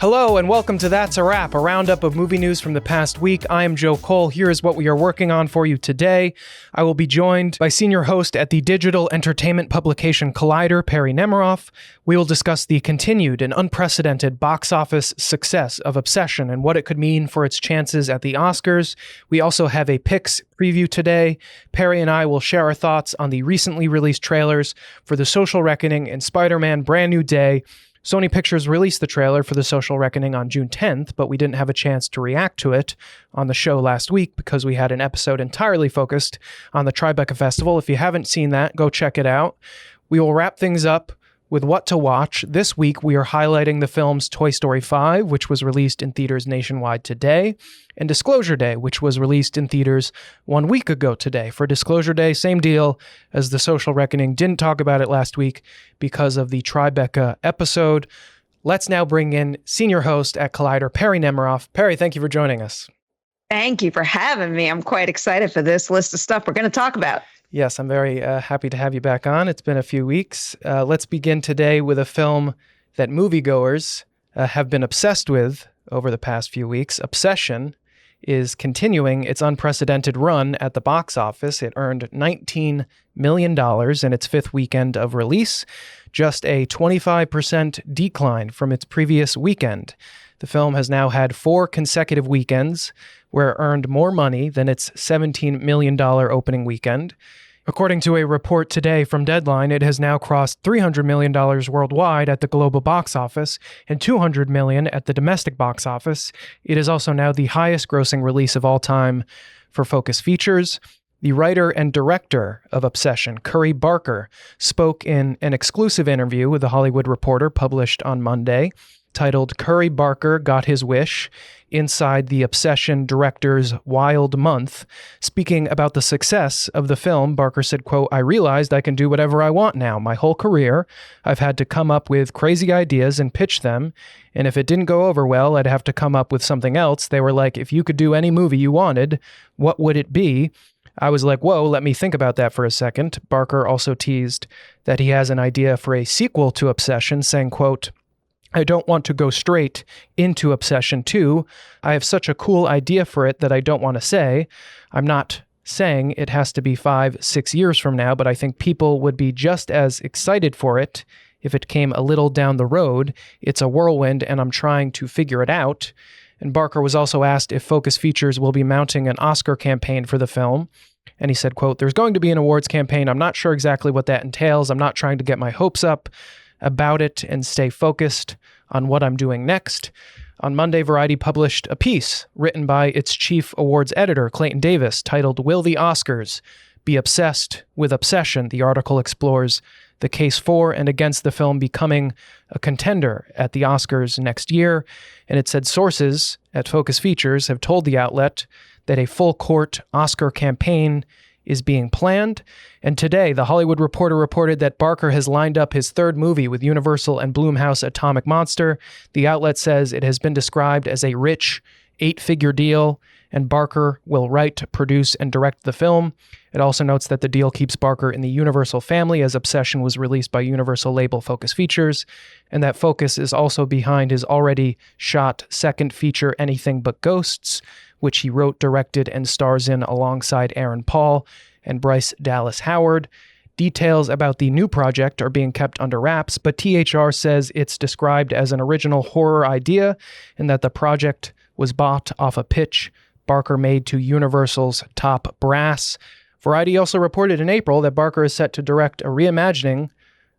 Hello and welcome to That's a Wrap, a roundup of movie news from the past week. I am Joe Kohle. Here is what we are working on for you today. I will be joined by senior host at the digital entertainment publication Collider, Perri Nemiroff. We will discuss the continued and unprecedented box office success of Obsession and what it could mean for its chances at the Oscars. We also have a picks preview today. Perri and I will share our thoughts on the recently released trailers for The Social Reckoning and Spider-Man Brand New Day. Sony Pictures released the trailer for The Social Reckoning on June 10th, but we didn't have a chance to react to it on the show last week because we had an episode entirely focused on the Tribeca Festival. If you haven't seen that, go check it out. We will wrap things up with what to watch. This week, we are highlighting the films Toy Story 5, which was released in theaters nationwide today, and Disclosure Day, which was released in theaters 1 week ago today. For Disclosure Day, same deal as The Social Reckoning. Didn't talk about it last week because of the Tribeca episode. Let's now bring in senior host at Collider, Perri Nemiroff. Perri, thank you for joining us. Thank you for having me. I'm quite excited for this list of stuff we're going to talk about. Yes, I'm very happy to have you back on. It's been a few weeks. Let's begin today with a film that moviegoers have been obsessed with over the past few weeks. Obsession is continuing its unprecedented run at the box office. It earned $19 million in its fifth weekend of release, just a 25% decline from its previous weekend. The film has now had 4 consecutive weekends where it earned more money than its $17 million opening weekend. According to a report today from Deadline, it has now crossed $300 million worldwide at the global box office and $200 million at the domestic box office. It is also now the highest grossing release of all time for Focus Features. The writer and director of Obsession, Curry Barker, spoke in an exclusive interview with The Hollywood Reporter published on Monday, titled Curry Barker Got His Wish, inside the Obsession director's Wild Month. Speaking about the success of the film, Barker said, quote, "I realized I can do whatever I want now. My whole career, I've had to come up with crazy ideas and pitch them. And if it didn't go over well, I'd have to come up with something else. They were like, if you could do any movie you wanted, what would it be? I was like, whoa, let me think about that for a second." Barker also teased that he has an idea for a sequel to Obsession, saying, quote, "I don't want to go straight into Obsession 2. I have such a cool idea for it that I don't want to say. I'm not saying it has to be 5-6 years from now, but I think people would be just as excited for it if it came a little down the road. It's a whirlwind and I'm trying to figure it out." And Barker was also asked if Focus Features will be mounting an Oscar campaign for the film. And he said, quote, "There's going to be an awards campaign. I'm not sure exactly what that entails. I'm not trying to get my hopes up about it and stay focused on what I'm doing next." On Monday, Variety published a piece written by its chief awards editor, Clayton Davis, titled "Will the Oscars Be Obsessed with Obsession?" The article explores the case for and against the film becoming a contender at the Oscars next year. And it said sources at Focus Features have told the outlet that a full-court Oscar campaign is being planned. And today, The Hollywood Reporter reported that Barker has lined up his third movie with Universal and Blumhouse Atomic Monster. The outlet says it has been described as a rich 8-figure deal, and Barker will write, produce, and direct the film. It also notes that the deal keeps Barker in the Universal family, as Obsession was released by Universal label Focus Features, and that Focus is also behind his already shot second feature Anything But Ghosts, which he wrote, directed, and stars in alongside Aaron Paul and Bryce Dallas Howard. Details about the new project are being kept under wraps, but THR says it's described as an original horror idea and that the project was bought off a pitch Barker made to Universal's top brass. Variety also reported in April that Barker is set to direct a reimagining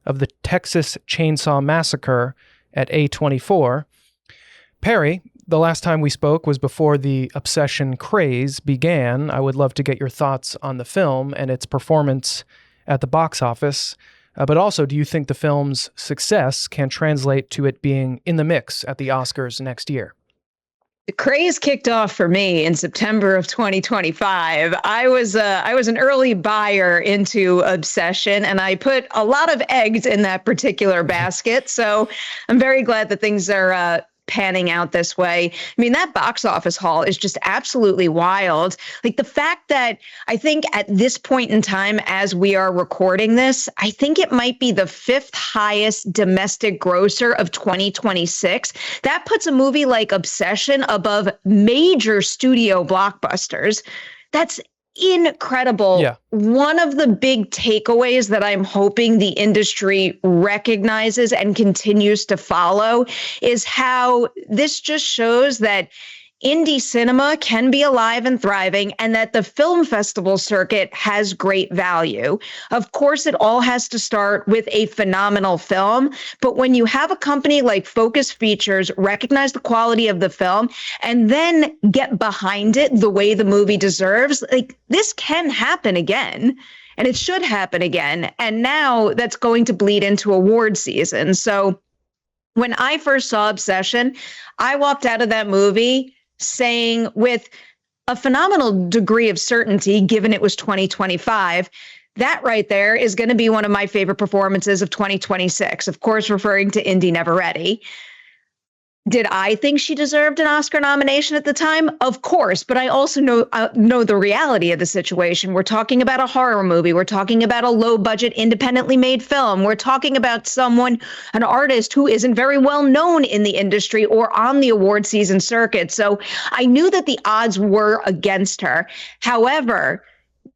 of the Texas Chainsaw Massacre at A24. Perri, the last time we spoke was before the Obsession craze began. I would love to get your thoughts on the film and its performance at the box office. But also, do you think the film's success can translate to it being in the mix at the Oscars next year? The craze kicked off for me in September of 2025. I was an early buyer into Obsession, and I put a lot of eggs in that particular basket. So I'm very glad that things are panning out this way. I mean, that box office haul is just absolutely wild. Like the fact that I think at this point in time, as we are recording this, I think it might be the 5th highest domestic grosser of 2026. That puts a movie like Obsession above major studio blockbusters. That's incredible. Yeah. One of the big takeaways that I'm hoping the industry recognizes and continues to follow is how this just shows that indie cinema can be alive and thriving, and that the film festival circuit has great value. Of course, it all has to start with a phenomenal film, but when you have a company like Focus Features recognize the quality of the film and then get behind it the way the movie deserves, like this can happen again. And it should happen again. And now that's going to bleed into award season. So when I first saw Obsession, I walked out of that movie saying with a phenomenal degree of certainty, given it was 2025, that right there is going to be one of my favorite performances of 2026. Of course, referring to Indy Never Ready. Did I think she deserved an Oscar nomination at the time? Of course, but I also know the reality of the situation. We're talking about a horror movie. We're talking about a low-budget, independently made film. We're talking about someone, an artist who isn't very well known in the industry or on the award season circuit. So I knew that the odds were against her. However,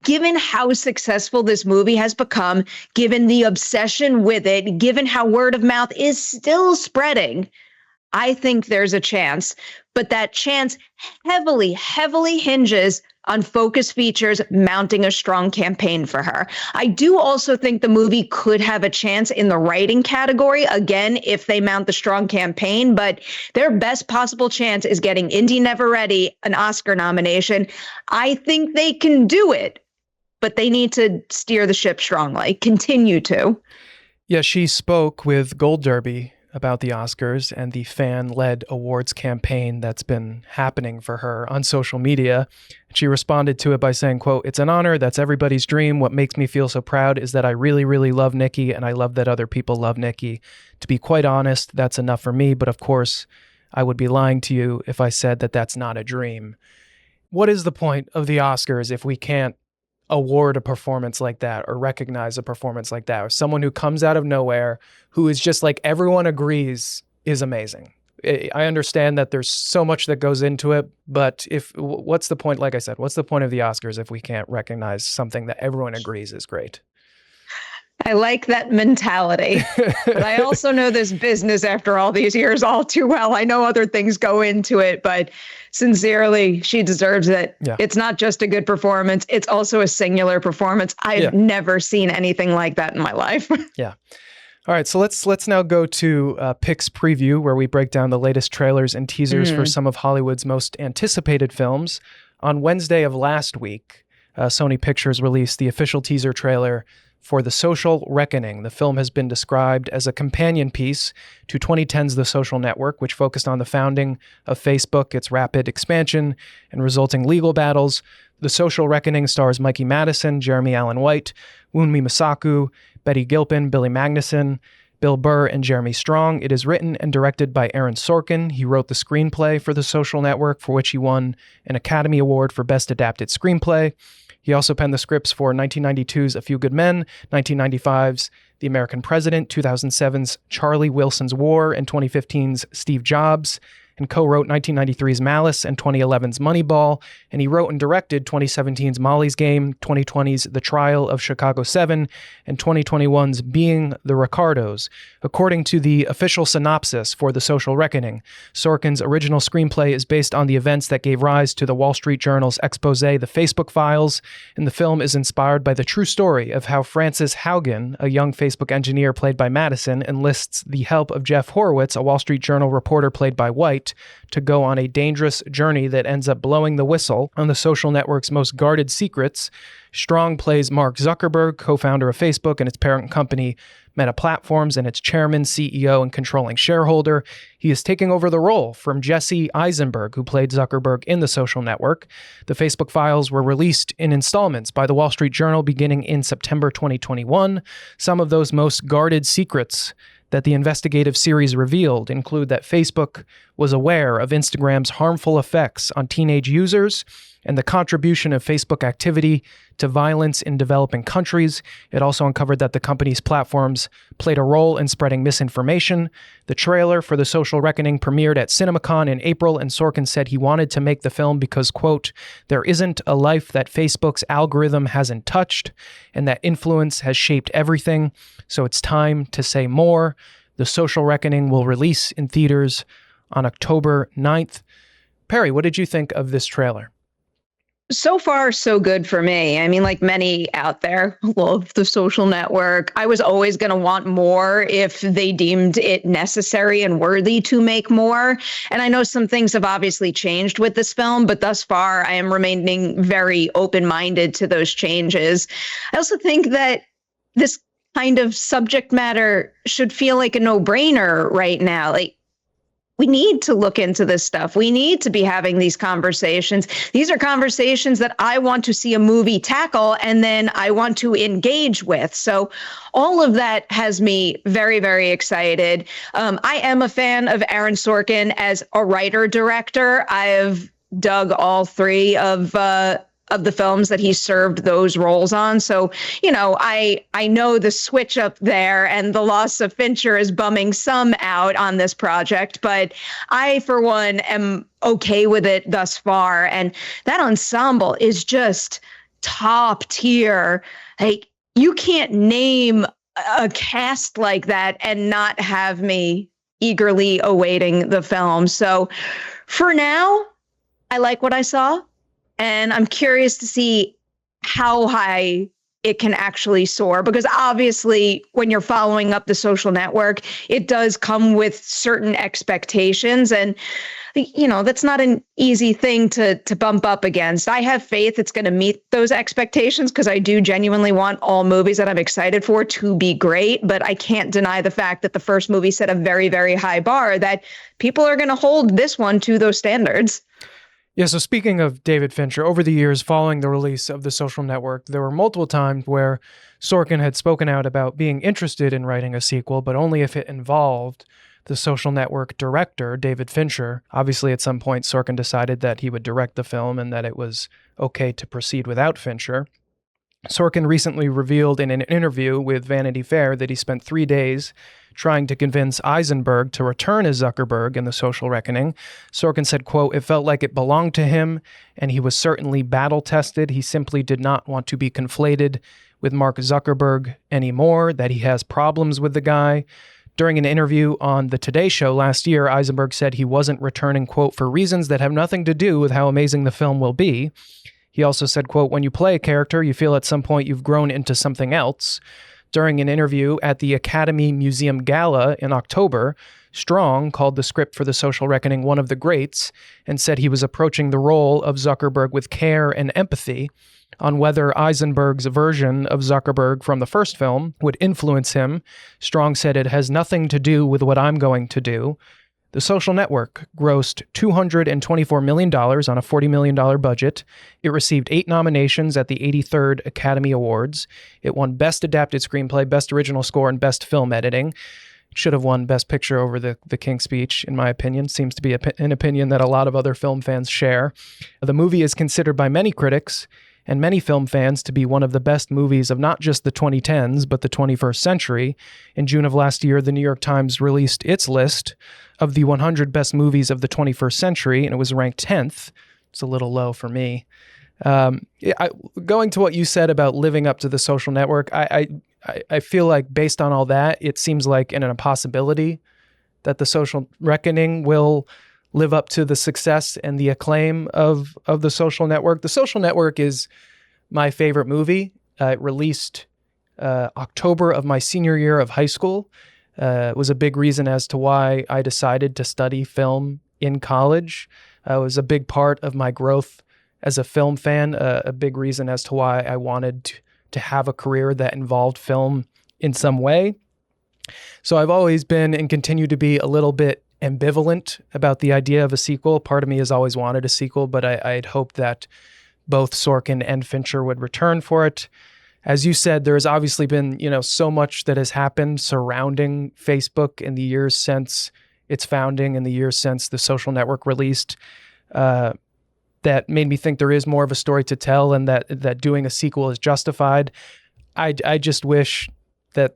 given how successful this movie has become, given the obsession with it, given how word of mouth is still spreading, I think there's a chance, but that chance heavily hinges on Focus Features mounting a strong campaign for her. I do also think the movie could have a chance in the writing category, again, if they mount the strong campaign, but their best possible chance is getting Indy Never Ready an Oscar nomination. I think they can do it, but they need to steer the ship strongly, continue to. Yeah, she spoke with Gold Derby about the Oscars and the fan-led awards campaign that's been happening for her on social media. She responded to it by saying, quote, "It's an honor. That's everybody's dream. What makes me feel so proud is that I really, really love Nikki, and I love that other people love Nikki. To be quite honest, that's enough for me. But of course, I would be lying to you if I said that that's not a dream." What is the point of the Oscars if we can't award a performance like that or recognize a performance like that, or someone who comes out of nowhere, who is just like everyone agrees is amazing? I understand that there's so much that goes into it, but what's the point? Like I said, what's the point of the Oscars if we can't recognize something that everyone agrees is great? I like that mentality, but I also know this business after all these years all too well. I know other things go into it, but sincerely, she deserves it. Yeah. It's not just a good performance. It's also a singular performance. I've never seen anything like that in my life. Yeah. All right, so let's now go to Picks Preview, where we break down the latest trailers and teasers for some of Hollywood's most anticipated films. On Wednesday of last week, Sony Pictures released the official teaser trailer for The Social Reckoning. The film has been described as a companion piece to 2010's The Social Network, which focused on the founding of Facebook, its rapid expansion, and resulting legal battles. The Social Reckoning stars Mikey Madison, Jeremy Allen White, Wunmi Masaku, Betty Gilpin, Billy Magnuson, Bill Burr, and Jeremy Strong. It is written and directed by Aaron Sorkin. He wrote the screenplay for The Social Network, for which he won an Academy Award for Best Adapted Screenplay. He also penned the scripts for 1992's A Few Good Men, 1995's The American President, 2007's Charlie Wilson's War, and 2015's Steve Jobs, and co-wrote 1993's Malice and 2011's Moneyball, and he wrote and directed 2017's Molly's Game, 2020's The Trial of Chicago 7, and 2021's Being the Ricardos. According to the official synopsis for The Social Reckoning, Sorkin's original screenplay is based on the events that gave rise to the Wall Street Journal's expose, The Facebook Files, and the film is inspired by the true story of how Francis Haugen, a young Facebook engineer played by Madison, enlists the help of Jeff Horowitz, a Wall Street Journal reporter played by White, to go on a dangerous journey that ends up blowing the whistle on the social network's most guarded secrets. Strong plays Mark Zuckerberg, co-founder of Facebook and its parent company Meta Platforms, and its chairman, CEO, and controlling shareholder. He is taking over the role from Jesse Eisenberg, who played Zuckerberg in The Social Network. The Facebook Files were released in installments by the Wall Street Journal beginning in September 2021. Some of those most guarded secrets that the investigative series revealed include that Facebook was aware of Instagram's harmful effects on teenage users and the contribution of Facebook activity to violence in developing countries. It also uncovered that the company's platforms played a role in spreading misinformation. The trailer for The Social Reckoning premiered at CinemaCon in April, and Sorkin said he wanted to make the film because, quote, there isn't a life that Facebook's algorithm hasn't touched, and that influence has shaped everything, so it's time to say more. The Social Reckoning will release in theaters on October 9th. Perri, what did you think of this trailer? So far, so good for me. I mean, like many out there, love The Social Network. I was always going to want more if they deemed it necessary and worthy to make more. And I know some things have obviously changed with this film, but thus far, I am remaining very open-minded to those changes. I also think that this kind of subject matter should feel like a no-brainer right now. Like, we need to look into this stuff. We need to be having these conversations. These are conversations that I want to see a movie tackle and then I want to engage with. So all of that has me very, very excited. I am a fan of Aaron Sorkin as a writer-director. I've dug all three of the films that he served those roles on. So, you know, I know the switch up there and the loss of Fincher is bumming some out on this project, but I, for one, am okay with it thus far. And that ensemble is just top tier. Like, you can't name a cast like that and not have me eagerly awaiting the film. So for now, I like what I saw. And I'm curious to see how high it can actually soar, because obviously when you're following up The Social Network, it does come with certain expectations. And, you know, that's not an easy thing to bump up against. I have faith it's going to meet those expectations because I do genuinely want all movies that I'm excited for to be great. But I can't deny the fact that the first movie set a very, very high bar, that people are going to hold this one to those standards. Yeah, so speaking of David Fincher, over the years following the release of The Social Network, there were multiple times where Sorkin had spoken out about being interested in writing a sequel, but only if it involved The Social Network director, David Fincher. Obviously, at some point, Sorkin decided that he would direct the film and that it was okay to proceed without Fincher. Sorkin recently revealed in an interview with Vanity Fair that he spent 3 days trying to convince Eisenberg to return as Zuckerberg in The Social Reckoning. Sorkin said, quote, it felt like it belonged to him, and he was certainly battle-tested. He simply did not want to be conflated with Mark Zuckerberg anymore, that he has problems with the guy. During an interview on The Today Show last year, Eisenberg said he wasn't returning, quote, for reasons that have nothing to do with how amazing the film will be. He also said, quote, when you play a character, you feel at some point you've grown into something else. During an interview at the Academy Museum Gala in October, Strong called the script for The Social Reckoning one of the greats and said he was approaching the role of Zuckerberg with care and empathy. On whether Eisenberg's version of Zuckerberg from the first film would influence him, Strong said it has nothing to do with what I'm going to do. The Social Network grossed $224 million on a $40 million budget. It received 8 nominations at the 83rd Academy Awards. It won Best Adapted Screenplay, Best Original Score, and Best Film Editing. It should have won Best Picture over the King's Speech, in my opinion. Seems to be an opinion that a lot of other film fans share. The movie is considered by many critics and many film fans to be one of the best movies of not just the 2010s, but the 21st century. In June of last year, the New York Times released its list of the 100 best movies of the 21st century, and it was ranked 10th. It's a little low for me. Going to what you said about living up to The Social Network, I feel like based on all that, it seems like an impossibility that The Social Reckoning will live up to the success and the acclaim of The Social Network. The Social Network is my favorite movie. It released October of my senior year of high school. It was a big reason as to why I decided to study film in college. It was a big part of my growth as a film fan, a big reason as to why I wanted to have a career that involved film in some way. So I've always been and continue to be a little bit ambivalent about the idea of a sequel. Part of me has always wanted a sequel, but I'd hoped that both Sorkin and Fincher would return for it. As you said, there has obviously been, so much that has happened surrounding Facebook in the years since its founding in the years since The Social Network released, that made me think there is more of a story to tell, and that doing a sequel is justified. I just wish that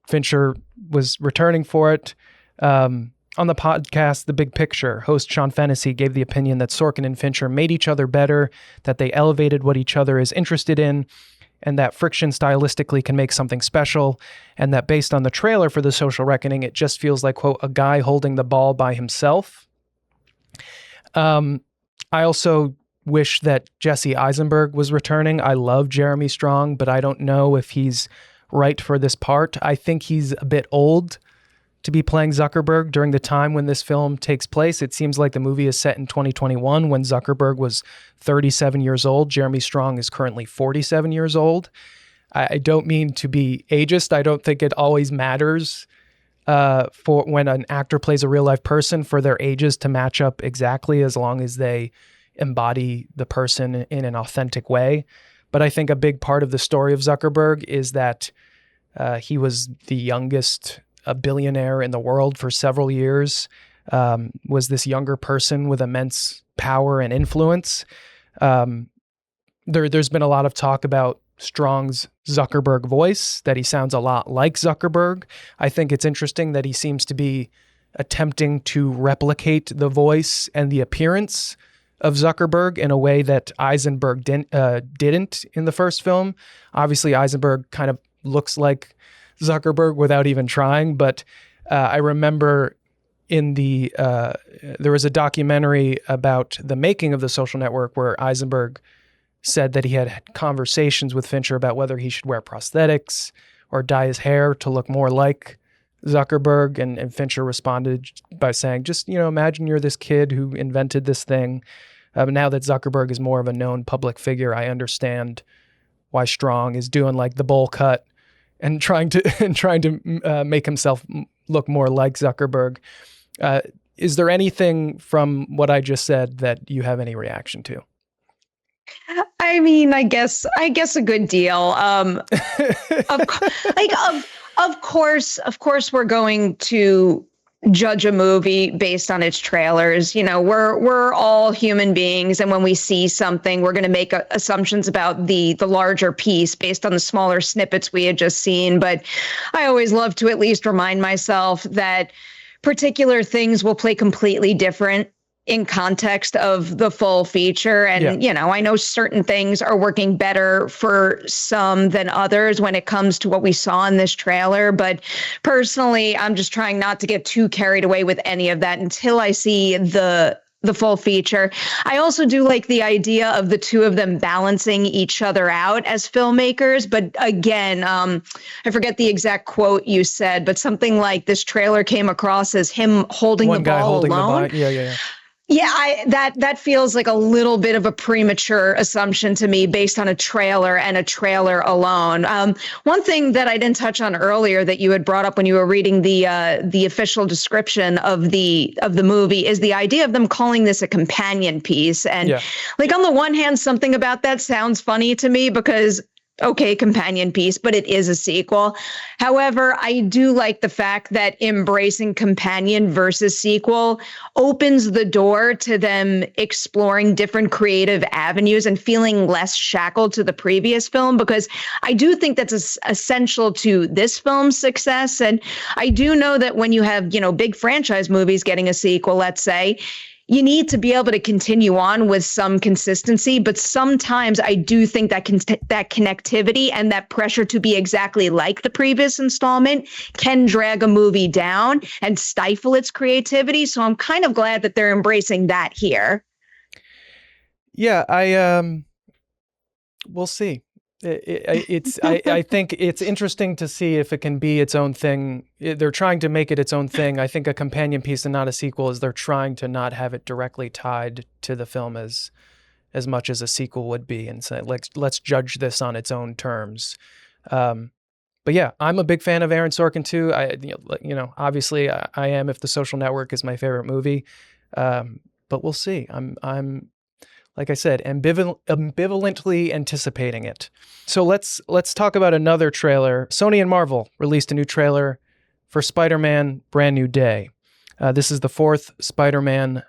Fincher was returning for it. On the podcast, The Big Picture, host Sean Fennessy gave the opinion that Sorkin and Fincher made each other better, that they elevated what each other is interested in, and that friction stylistically can make something special, and that based on the trailer for The Social Reckoning, it just feels like, quote, a guy holding the ball by himself. I also wish that Jesse Eisenberg was returning. I love Jeremy Strong, but I don't know if he's right for this part. I think he's a bit old to be playing Zuckerberg during the time when this film takes place. It seems like the movie is set in 2021 when Zuckerberg was 37 years old. Jeremy Strong is currently 47 years old. I don't mean to be ageist. I don't think it always matters for when an actor plays a real life person for their ages to match up exactly, as long as they embody the person in an authentic way. But I think a big part of the story of Zuckerberg is that he was the youngest a billionaire in the world for several years, was this younger person with immense power and influence. There's been a lot of talk about Strong's Zuckerberg voice, that he sounds a lot like Zuckerberg. I think it's interesting that he seems to be attempting to replicate the voice and the appearance of Zuckerberg in a way that Eisenberg didn't in the first film. Obviously, Eisenberg kind of looks like Zuckerberg without even trying, but I remember there was a documentary about the making of The Social Network where Eisenberg said that he had conversations with Fincher about whether he should wear prosthetics or dye his hair to look more like Zuckerberg, and Fincher responded by saying, just, imagine you're this kid who invented this thing. Now that Zuckerberg is more of a known public figure, I understand why Strong is doing like the bowl cut and trying to make himself look more like Zuckerberg. Is there anything from what I just said that you have any reaction to? I mean, I guess a good deal. Of course, we're going to judge a movie based on its trailers. We're all human beings, and when we see something, we're going to make assumptions about the larger piece based on the smaller snippets we had just seen. But I always love to at least remind myself that particular things will play completely different in context of the full feature. And, I know certain things are working better for some than others when it comes to what we saw in this trailer. But personally, I'm just trying not to get too carried away with any of that until I see the full feature. I also do like the idea of the two of them balancing each other out as filmmakers. But again, I forget the exact quote you said, but something like this trailer came across as him holding the ball alone. Yeah. Yeah, that feels like a little bit of a premature assumption to me based on a trailer and a trailer alone. One thing that I didn't touch on earlier that you had brought up when you were reading the official description of the movie is the idea of them calling this a companion piece. And like on the one hand, something about that sounds funny to me because okay, companion piece, but it is a sequel. However, I do like the fact that embracing companion versus sequel opens the door to them exploring different creative avenues and feeling less shackled to the previous film, because I do think that's essential to this film's success. And I do know that when you have, big franchise movies getting a sequel, let's say, you need to be able to continue on with some consistency, but sometimes I do think that that connectivity and that pressure to be exactly like the previous installment can drag a movie down and stifle its creativity. So I'm kind of glad that they're embracing that here. Yeah, we'll see. I think it's interesting to see if it can be its own thing. They're trying to make it its own thing. I think a companion piece and not a sequel is they're trying to not have it directly tied to the film as much as a sequel would be, and say, let's judge this on its own terms. But yeah, I'm a big fan of Aaron Sorkin too. Obviously I am if The Social Network is my favorite movie. But we'll see. I'm like I said, ambivalently anticipating it. So let's talk about another trailer. Sony and Marvel released a new trailer for Spider-Man: Brand New Day. This is the fourth Spider-Man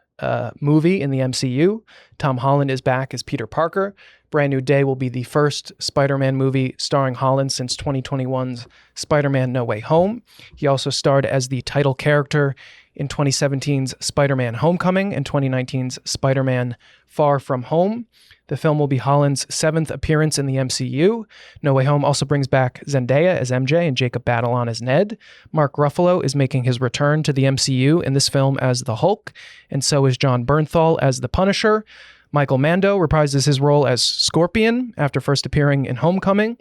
movie in the MCU. Tom Holland is back as Peter Parker. Brand New Day will be the first Spider-Man movie starring Holland since 2021's Spider-Man No Way Home. He also starred as the title character in 2017's Spider-Man Homecoming and 2019's Spider-Man Far From Home. The film will be Holland's seventh appearance in the MCU. No Way Home also brings back Zendaya as MJ and Jacob Batalon as Ned. Mark Ruffalo is making his return to the MCU in this film as the Hulk, and so is John Bernthal as the Punisher. Michael Mando reprises his role as Scorpion after first appearing in Homecoming.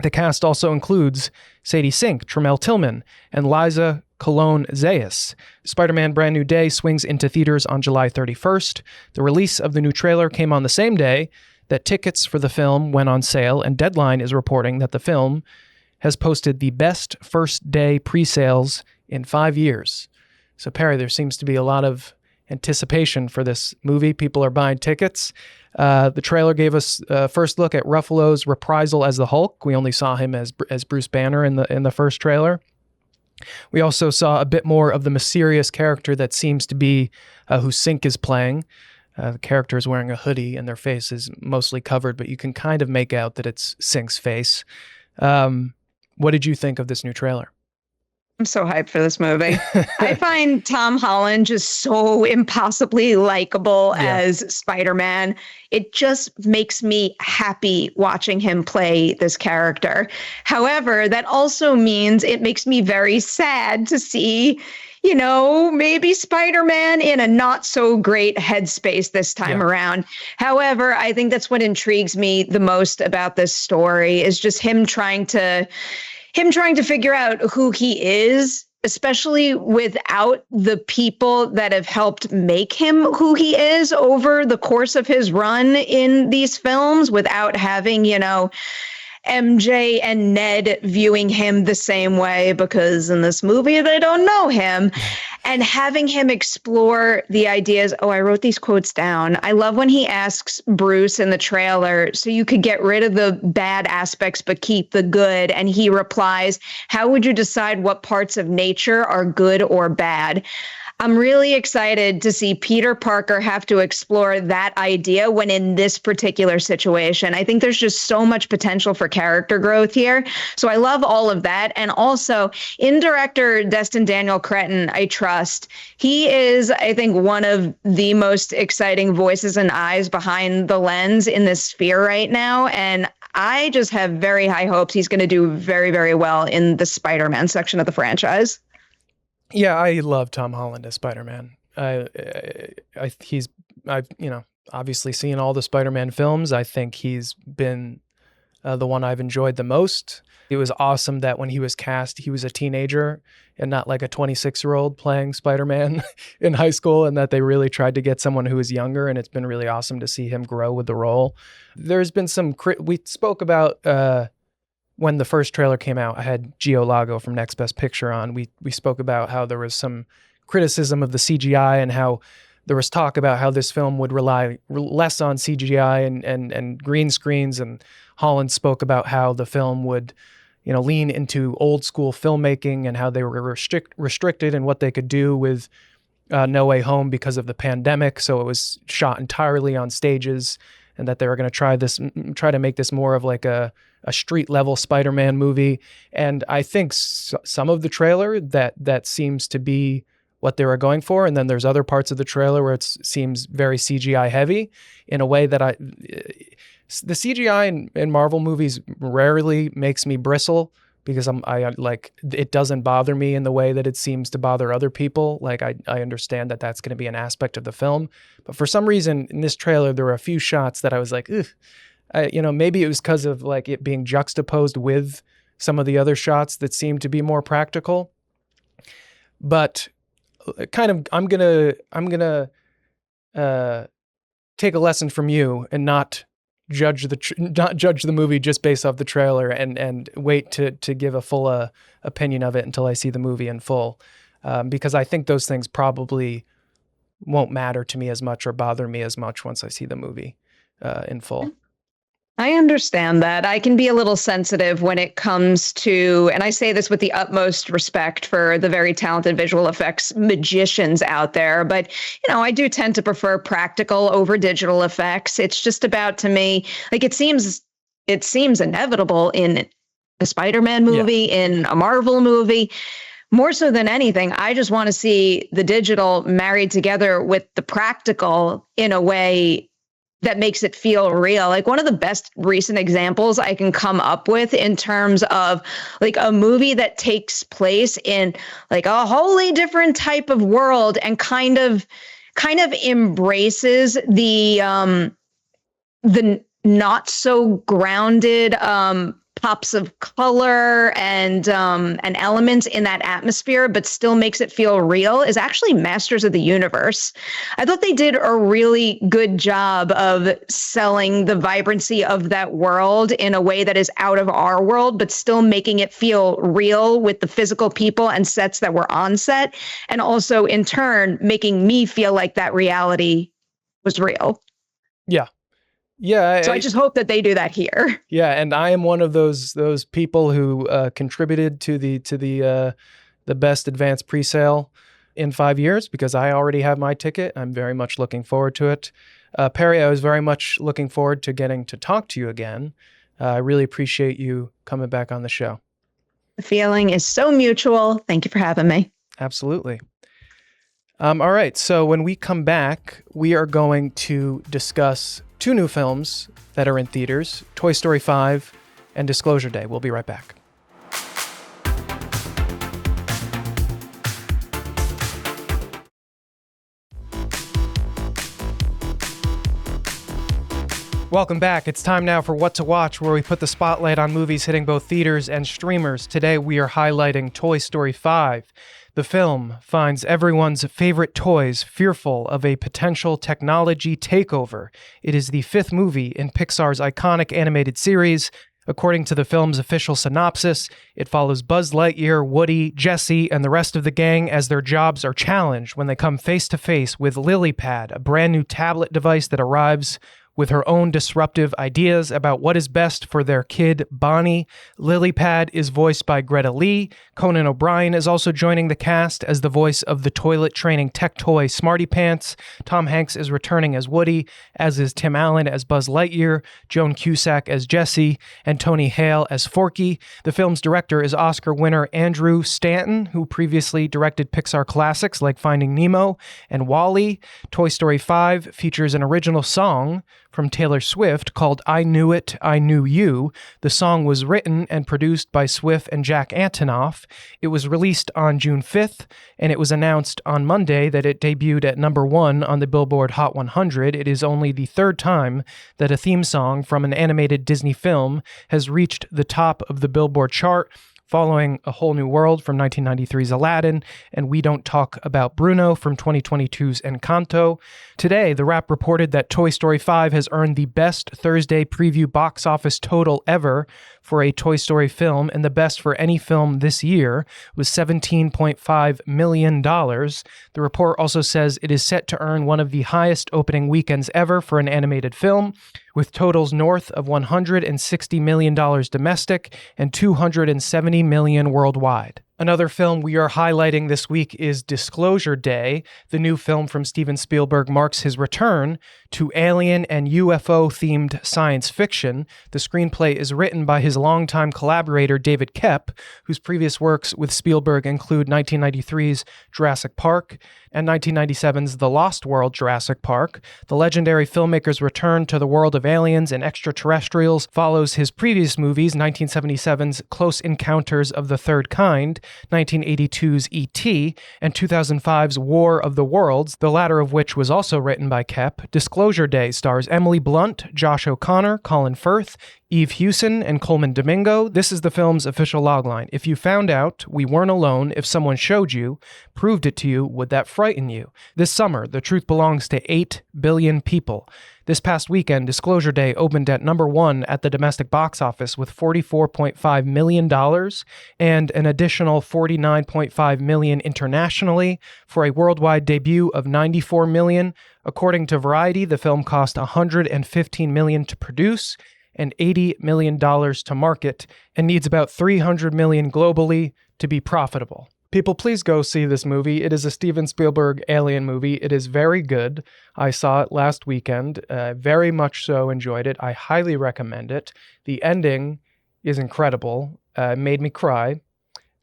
The cast also includes Sadie Sink, Tremel Tillman, and Liza Colon Zayas. Spider-Man Brand New Day swings into theaters on July 31st. The release of the new trailer came on the same day that tickets for the film went on sale, and Deadline is reporting that the film has posted the best first-day pre-sales in 5 years. So, Perri, there seems to be a lot of anticipation for this movie. People are buying tickets. The trailer gave us a first look at Ruffalo's reprisal as the Hulk. We only saw him as Bruce Banner in the first trailer. We also saw a bit more of the mysterious character that seems to be who Sink is playing. The character is wearing a hoodie and their face is mostly covered, but you can kind of make out that it's Sink's face. What did you think of this new trailer? I'm so hyped for this movie. I find Tom Holland just so impossibly likable as Spider-Man. It just makes me happy watching him play this character. However, that also means it makes me very sad to see, maybe Spider-Man in a not so great headspace this time around. However, I think that's what intrigues me the most about this story is just him trying to figure out who he is, especially without the people that have helped make him who he is over the course of his run in these films, without having, MJ and Ned viewing him the same way because in this movie they don't know him, and having him explore the ideas. Oh, I wrote these quotes down. I love when he asks Bruce in the trailer, so you could get rid of the bad aspects but keep the good. And he replies, how would you decide what parts of nature are good or bad? I'm really excited to see Peter Parker have to explore that idea when in this particular situation. I think there's just so much potential for character growth here. So I love all of that. And also, in director Destin Daniel Cretton, I trust. He is, I think, one of the most exciting voices and eyes behind the lens in this sphere right now. And I just have very high hopes he's going to do very, very well in the Spider-Man section of the franchise. Yeah, I love Tom Holland as Spider-Man. I've obviously seen all the Spider-Man films. I think he's been the one I've enjoyed the most. It was awesome that when he was cast, he was a teenager and not like a 26-year-old playing Spider-Man in high school, and that they really tried to get someone who was younger, and it's been really awesome to see him grow with the role. There's been we spoke about when the first trailer came out. I had Gio Lago from Next Best Picture on. We spoke about how there was some criticism of the CGI and how there was talk about how this film would rely less on CGI and green screens. And Holland spoke about how the film would, lean into old school filmmaking and how they were restricted in what they could do with No Way Home because of the pandemic. So it was shot entirely on stages, and that they were going to try to make this more of like a street level Spider-Man movie. And I think some of the trailer that seems to be what they were going for. And then there's other parts of the trailer where it seems very CGI heavy in a way that the CGI in Marvel movies rarely makes me bristle, because it doesn't bother me in the way that it seems to bother other people. Like I understand that that's going to be an aspect of the film, but for some reason in this trailer, there were a few shots that I was like, ugh. Maybe it was because of like it being juxtaposed with some of the other shots that seemed to be more practical. But I'm gonna take a lesson from you and not judge the movie just based off the trailer, and wait to give a full opinion of it until I see the movie in full, because I think those things probably won't matter to me as much or bother me as much once I see the movie in full. I understand that. I can be a little sensitive when it comes to, and I say this with the utmost respect for the very talented visual effects magicians out there, but I do tend to prefer practical over digital effects. It's just about, to me, like it seems inevitable in a Spider-Man Yeah. movie, in a Marvel movie. More so than anything, I just want to see the digital married together with the practical in a way that makes it feel real. Like one of the best recent examples I can come up with in terms of like a movie that takes place in like a wholly different type of world and kind of embraces the not so grounded pops of color and elements in that atmosphere, but still makes it feel real, is actually Masters of the Universe. I thought they did a really good job of selling the vibrancy of that world in a way that is out of our world, but still making it feel real with the physical people and sets that were on set, and also in turn making me feel like that reality was real. Yeah. Yeah. So I just hope that they do that here. Yeah, and I am one of those people who contributed to the best advanced presale in 5 years because I already have my ticket. I'm very much looking forward to it. Perri, I was very much looking forward to getting to talk to you again. I really appreciate you coming back on the show. The feeling is so mutual. Thank you for having me. Absolutely. All right, so when we come back, we are going to discuss two new films that are in theaters, Toy Story 5 and Disclosure Day. We'll be right back. Welcome back. It's time now for What to Watch, where we put the spotlight on movies hitting both theaters and streamers. Today we are highlighting Toy Story 5. The film finds everyone's favorite toys fearful of a potential technology takeover. It is the fifth movie in Pixar's iconic animated series. According to the film's official synopsis, it follows Buzz Lightyear, Woody, Jessie, and the rest of the gang as their jobs are challenged when they come face to face with LilyPad, a brand new tablet device that arrives with her own disruptive ideas about what is best for their kid, Bonnie. LilyPad is voiced by Greta Lee. Conan O'Brien is also joining the cast as the voice of the toilet training tech toy Smarty Pants. Tom Hanks is returning as Woody, as is Tim Allen as Buzz Lightyear, Joan Cusack as Jessie, and Tony Hale as Forky. The film's director is Oscar winner Andrew Stanton, who previously directed Pixar classics like Finding Nemo and WALL-E. Toy Story 5 features an original song from Taylor Swift called I Knew It, I Knew You. The song was written and produced by Swift and Jack Antonoff. It was released on June 5th, and it was announced on Monday that it debuted at number 1 on the Billboard Hot 100. It is only the third time that a theme song from an animated Disney film has reached the top of the Billboard chart, following A Whole New World from 1993's Aladdin, and We Don't Talk About Bruno from 2022's Encanto. Today, The Wrap reported that Toy Story 5 has earned the best Thursday preview box office total ever for a Toy Story film, and the best for any film this year was $17.5 million. The report also says it is set to earn one of the highest opening weekends ever for an animated film, with totals north of $160 million domestic and $270 million worldwide. Another film we are highlighting this week is Disclosure Day. The new film from Steven Spielberg marks his return to alien and UFO-themed science fiction. The screenplay is written by his longtime collaborator David Koepp, whose previous works with Spielberg include 1993's Jurassic Park and 1997's The Lost World Jurassic Park. The legendary filmmaker's return to the world of aliens and extraterrestrials follows his previous movies, 1977's Close Encounters of the Third Kind, 1982's E.T., and 2005's War of the Worlds, the latter of which was also written by Koepp. Disclosure Day stars Emily Blunt, Josh O'Connor, Colin Firth, Eve Hewson, and Coleman Domingo. This is the film's official logline. If you found out we weren't alone, if someone showed you, proved it to you, would that frighten you? This summer, the truth belongs to 8 billion people. This past weekend, Disclosure Day opened at number 1 at the domestic box office with $44.5 million and an additional $49.5 million internationally for a worldwide debut of $94 million. According to Variety, the film cost $115 million to produce and $80 million to market and needs about $300 million globally to be profitable. People, please go see this movie. It is a Steven Spielberg alien movie. It is very good. I saw it last weekend. Very much so enjoyed it. I highly recommend it. The ending is incredible. Made me cry.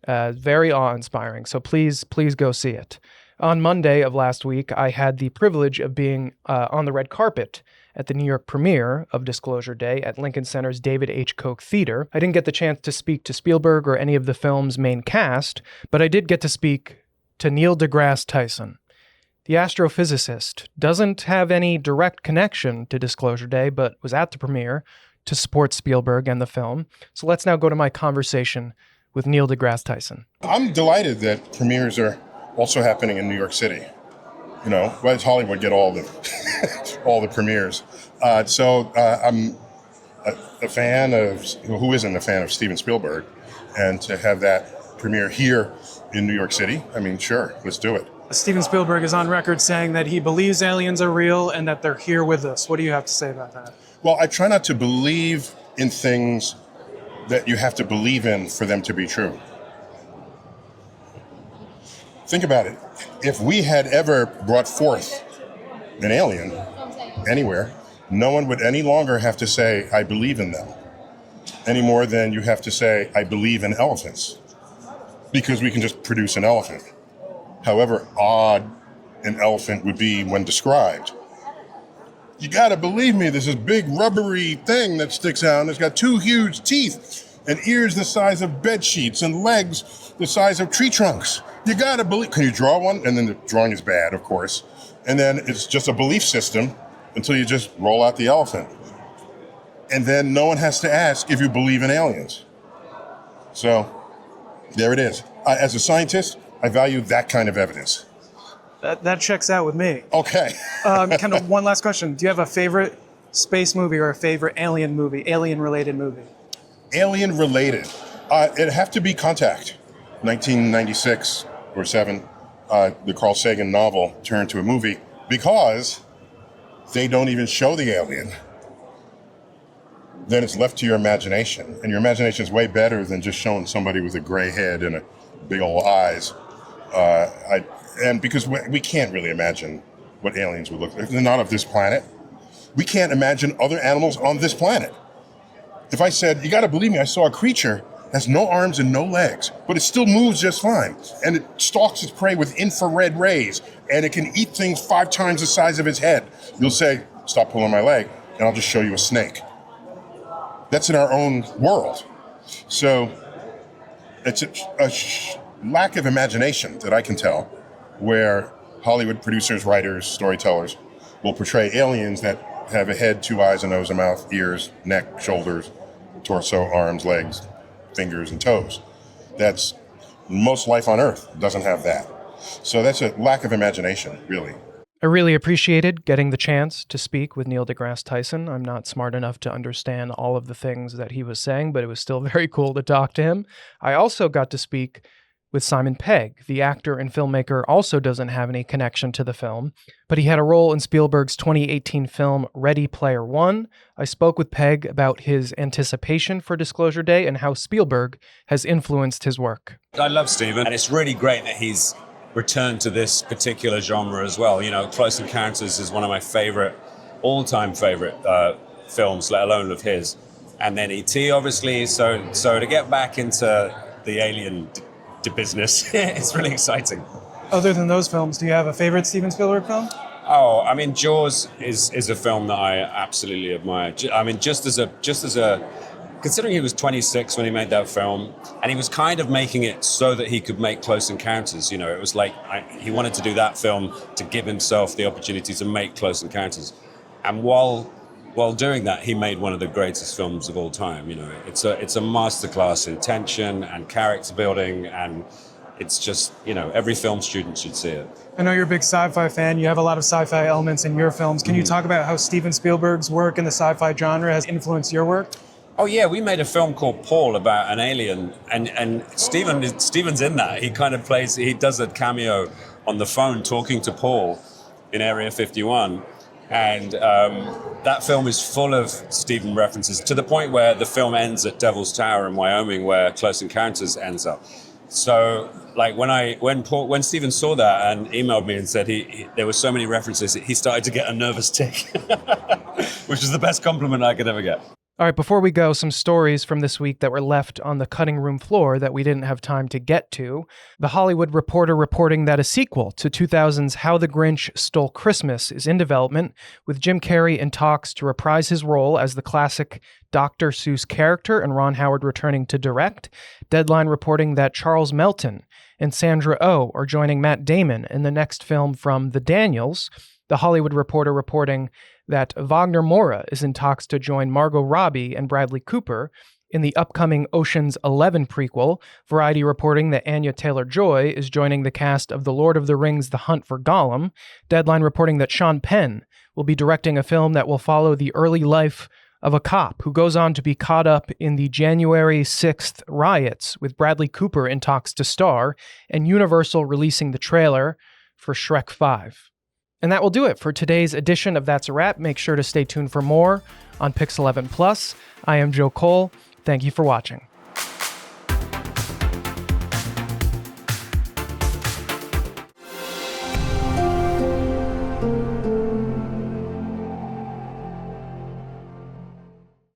Very awe-inspiring. So please go see it. On Monday of last week, I had the privilege of being on the red carpet at the New York premiere of Disclosure Day at Lincoln Center's David H. Koch Theater. I didn't get the chance to speak to Spielberg or any of the film's main cast, but I did get to speak to Neil deGrasse Tyson. The astrophysicist doesn't have any direct connection to Disclosure Day, but was at the premiere to support Spielberg and the film. So let's now go to my conversation with Neil deGrasse Tyson. I'm delighted that premieres are also happening in New York City. You know, why does Hollywood get all the all the premieres? I'm a fan of, who isn't a fan of Steven Spielberg, and to have that premiere here in New York City, I mean, sure, let's do it. Steven Spielberg is on record saying that he believes aliens are real and that they're here with us. What do you have to say about that? Well, I try not to believe in things that you have to believe in for them to be true. Think about it. If we had ever brought forth an alien anywhere, no one would any longer have to say, I believe in them, any more than you have to say, I believe in elephants, because we can just produce an elephant. However odd an elephant would be when described. You gotta believe me, there's this big rubbery thing that sticks out, and it's got two huge teeth and ears the size of bed sheets and legs the size of tree trunks. You gotta believe. Can you draw one? And then the drawing is bad, of course. And then it's just a belief system until you just roll out the elephant. And then no one has to ask if you believe in aliens. So there it is. As a scientist, I value that kind of evidence. That checks out with me. Okay. Kind of one last question. Do you have a favorite space movie or a favorite alien-related movie? Alien-related. It'd have to be Contact. 1996 or 7, the Carl Sagan novel turned to a movie because they don't even show the alien. Then it's left to your imagination. And your imagination is way better than just showing somebody with a gray head and a big old eyes. And because we can't really imagine what aliens would look like. They're not of this planet. We can't imagine other animals on this planet. If I said, you gotta believe me, I saw a creature has no arms and no legs, but it still moves just fine. And it stalks its prey with infrared rays, and it can eat things 5 times the size of its head. You'll say, stop pulling my leg, and I'll just show you a snake. That's in our own world. So it's a lack of imagination that I can tell, where Hollywood producers, writers, storytellers will portray aliens that have a head, 2 eyes, a nose, a mouth, ears, neck, shoulders, torso, arms, legs, fingers, and toes. That's most life on Earth doesn't have that. So that's a lack of imagination, really. I really appreciated getting the chance to speak with Neil deGrasse Tyson. I'm not smart enough to understand all of the things that he was saying, but it was still very cool to talk to him. I also got to speak with Simon Pegg. The actor and filmmaker also doesn't have any connection to the film, but he had a role in Spielberg's 2018 film Ready Player One. I spoke with Pegg about his anticipation for Disclosure Day and how Spielberg has influenced his work. I love Steven, and it's really great that he's returned to this particular genre as well. You know, Close Encounters is one of my all-time favorite films, let alone of his. And then E.T., obviously. So to get back into the alien business, it's really exciting. Other than those films, do you have a favorite Steven Spielberg film? Oh, I mean, Jaws is a film that I absolutely admire. I mean, just as a considering he was 26 when he made that film, and he was kind of making it so that he could make Close Encounters. You know, it was like he wanted to do that film to give himself the opportunity to make Close Encounters. And while doing that, he made one of the greatest films of all time. You know, it's a masterclass in tension and character building, and it's just, you know, every film student should see it. I know you're a big sci-fi fan. You have a lot of sci-fi elements in your films. Can you talk about how Steven Spielberg's work in the sci-fi genre has influenced your work? Oh yeah, we made a film called Paul about an alien, and Steven's in that. He does a cameo on the phone talking to Paul in Area 51. And that film is full of Stephen references, to the point where the film ends at Devil's Tower in Wyoming, where Close Encounters ends up. So, like, when Stephen saw that and emailed me and said there were so many references, he started to get a nervous tick, which is the best compliment I could ever get. All right, before we go, some stories from this week that were left on the cutting room floor that we didn't have time to get to. The Hollywood Reporter reporting that a sequel to 2000's How the Grinch Stole Christmas is in development, with Jim Carrey in talks to reprise his role as the classic Dr. Seuss character and Ron Howard returning to direct. Deadline reporting that Charles Melton and Sandra Oh are joining Matt Damon in the next film from The Daniels. The Hollywood Reporter reporting that Wagner Moura is in talks to join Margot Robbie and Bradley Cooper in the upcoming Ocean's 11 prequel. Variety reporting that Anya Taylor-Joy is joining the cast of The Lord of the Rings: The Hunt for Gollum. Deadline reporting that Sean Penn will be directing a film that will follow the early life of a cop who goes on to be caught up in the January 6th riots, with Bradley Cooper in talks to star, and Universal releasing the trailer for Shrek 5. And that will do it for today's edition of That's a Wrap. Make sure to stay tuned for more on Pix11 Plus. I am Joe Kohle. Thank you for watching.